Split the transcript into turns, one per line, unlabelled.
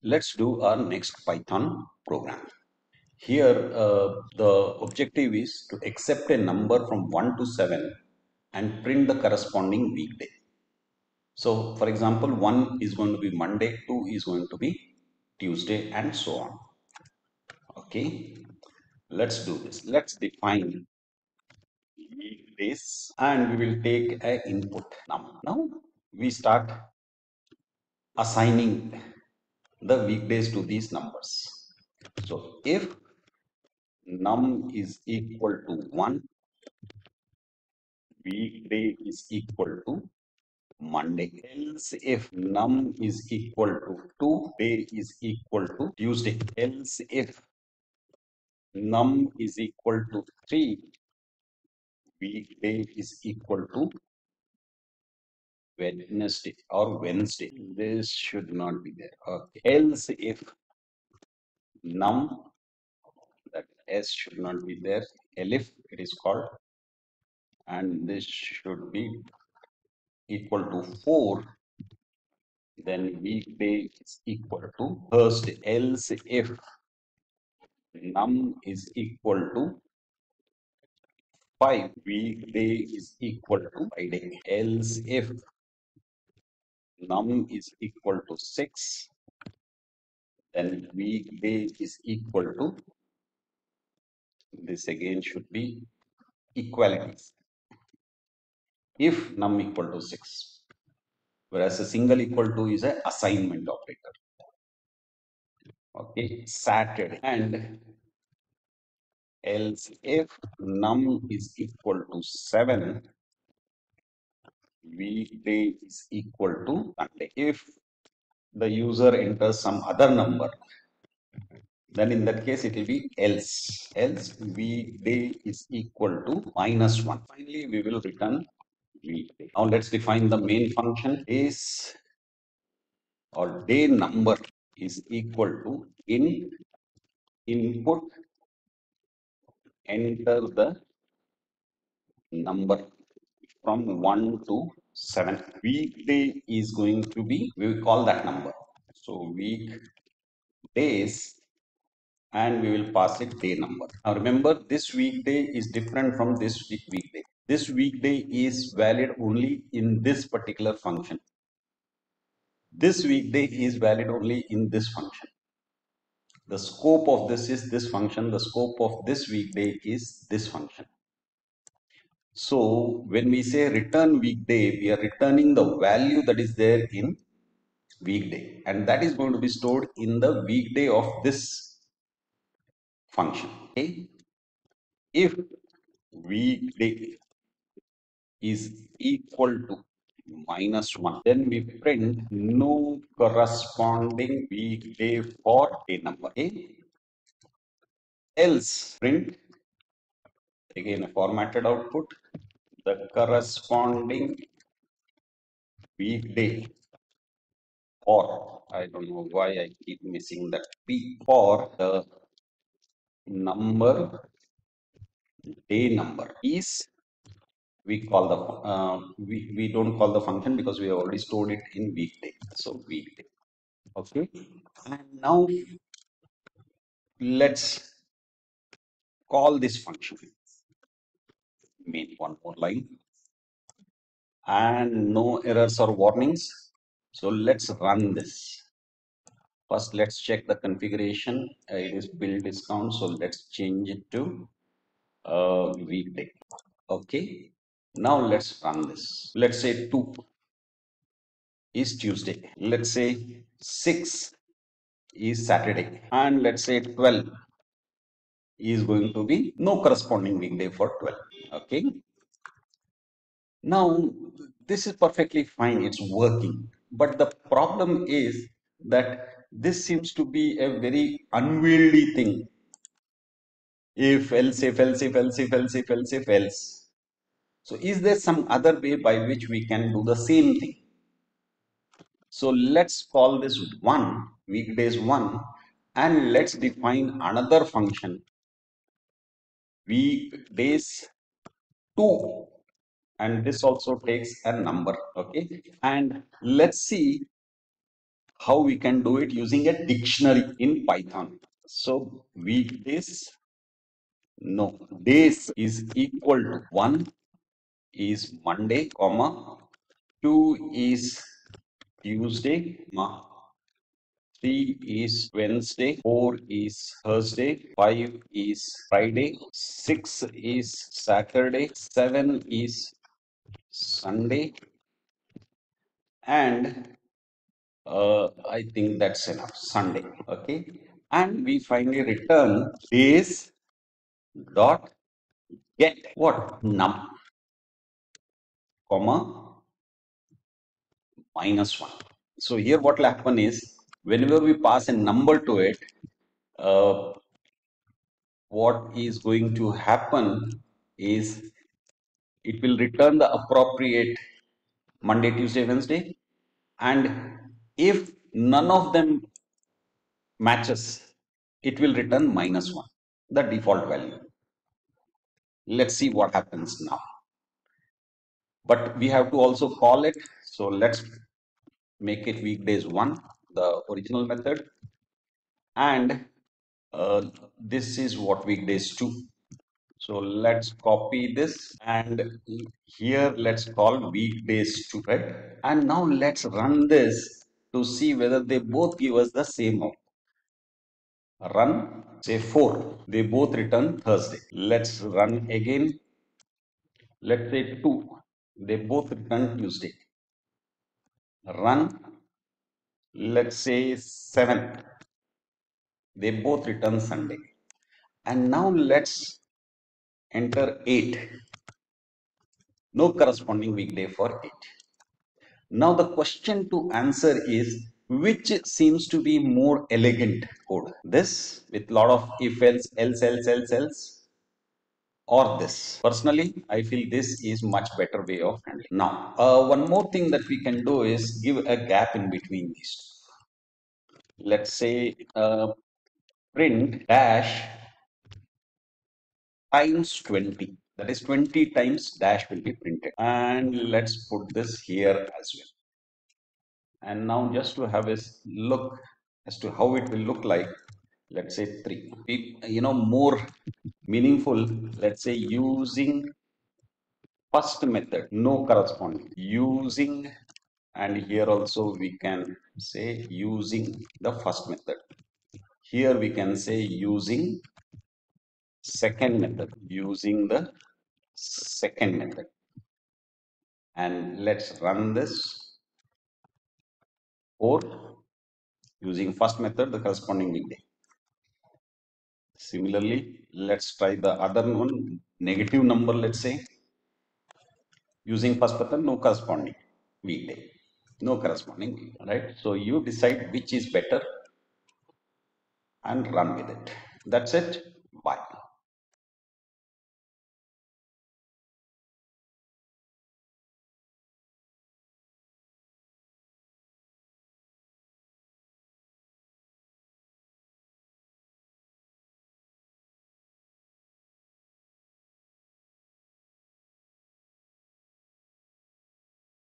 Let's do our next Python program. Here, the objective is to accept a number from 1 to 7 and print the corresponding weekday. So, for example, 1 is going to be Monday, 2 is going to be Tuesday, and so on. Okay, let's do this. Let's define weekdays and we will take a input num. Now, we start assigning the weekdays to these numbers. So, if num is equal to 1, weekday is equal to Monday. Else if num is equal to 2, day is equal to Tuesday. Else if num is equal to 3, weekday is equal to Wednesday or Wednesday. This should not be there. Okay. Else if num, that S should not be there. Elif it is called, and this should be equal to 4, then weekday is equal to Thursday. Else if num is equal to 5, weekday is equal to Friday. Else if num is equal to 6, then weekday is equal to, this again should be equalities. If num equal to 6, whereas a single equal to is an assignment operator. Okay, Saturday. And else if num is equal to 7, weekday is equal to Sunday. If the user enters some other number, then in that case it will be else. Else weekday is equal to -1. Finally, we will return weekday. Now let's define the main function. Is or day number is equal to input, enter the number from 1 to 7. Weekday is going to be, we will call that number. So weekdays, and we will pass it day number. Now remember, this weekday is different from this weekday. This weekday is valid only in this particular function. This weekday is valid only in this function. The scope of this is this function. The scope of this weekday is this function. So when we say return weekday, we are returning the value that is there in weekday, and that is going to be stored in the weekday of this function. Okay, if weekday is equal to -1, then we print no corresponding weekday for day number. Okay, else print again a formatted output, the corresponding weekday for, I don't know why I keep missing that P, for the number, day number is, we call the we don't call the function because we have already stored it in weekday. So weekday. Okay, and now let's call this function main, one more line, and no errors or warnings. So let's run this. First, let's check the configuration. It is build discount, so let's change it to weekday. Okay, now let's run this. Let's say 2 is Tuesday. Let's say 6 is Saturday. And let's say 12 is going to be no corresponding weekday for 12. Okay, now this is perfectly fine. It's working. But the problem is that this seems to be a very unwieldy thing. If, else, if, else, if, else, if, else, if, else, if, else. So is there some other way by which we can do the same thing? So let's call this 1, weekdays 1, and let's define another function, weekdays 2, and this also takes a number. Okay, and let's see how we can do it using a dictionary in Python. So weekdays, no, days is equal to 1 is Monday, comma, 2 is Tuesday, comma, 3 is Wednesday, 4 is Thursday, 5 is Friday, 6 is Saturday, 7 is Sunday, and I think that's enough. Sunday. Okay. And we finally return days dot get what? Num, comma, minus 1. So here what will happen is whenever we pass a number to it, uh, what is going to happen is it will return the appropriate Monday, Tuesday, Wednesday. And if none of them matches, it will return minus 1, the default value. Let's see what happens now. But we have to also call it. So let's make it weekdays 1, the original method. And this is what weekdays 2. So let's copy this and here let's call weekdays 2, right? And now let's run this to see whether they both give us the same output. Run, say 4. They both return Thursday. Let's run again. Let's say 2. They both return Tuesday. Run, let's say 7. They both return Sunday. And now let's enter 8. No corresponding weekday for 8. Now the question to answer is which seems to be more elegant code? This with lot of if else, or this. Personally, I feel this is much better way of handling. Now, one more thing that we can do is give a gap in between these. Let's say print dash times 20. That is 20 times dash will be printed. And let's put this here as well. And now just to have a look as to how it will look like, let's say 3. More meaningful, let's say using first method, no corresponding. Using, and here also we can say using the first method. Here we can say using second method, using the second method. And let's run this, or using first method, the corresponding weekday. Similarly, let's try the other one, negative number, let's say, using first method, no corresponding weekday, no corresponding weekday, right? So you decide which is better and run with it. That's it. Bye.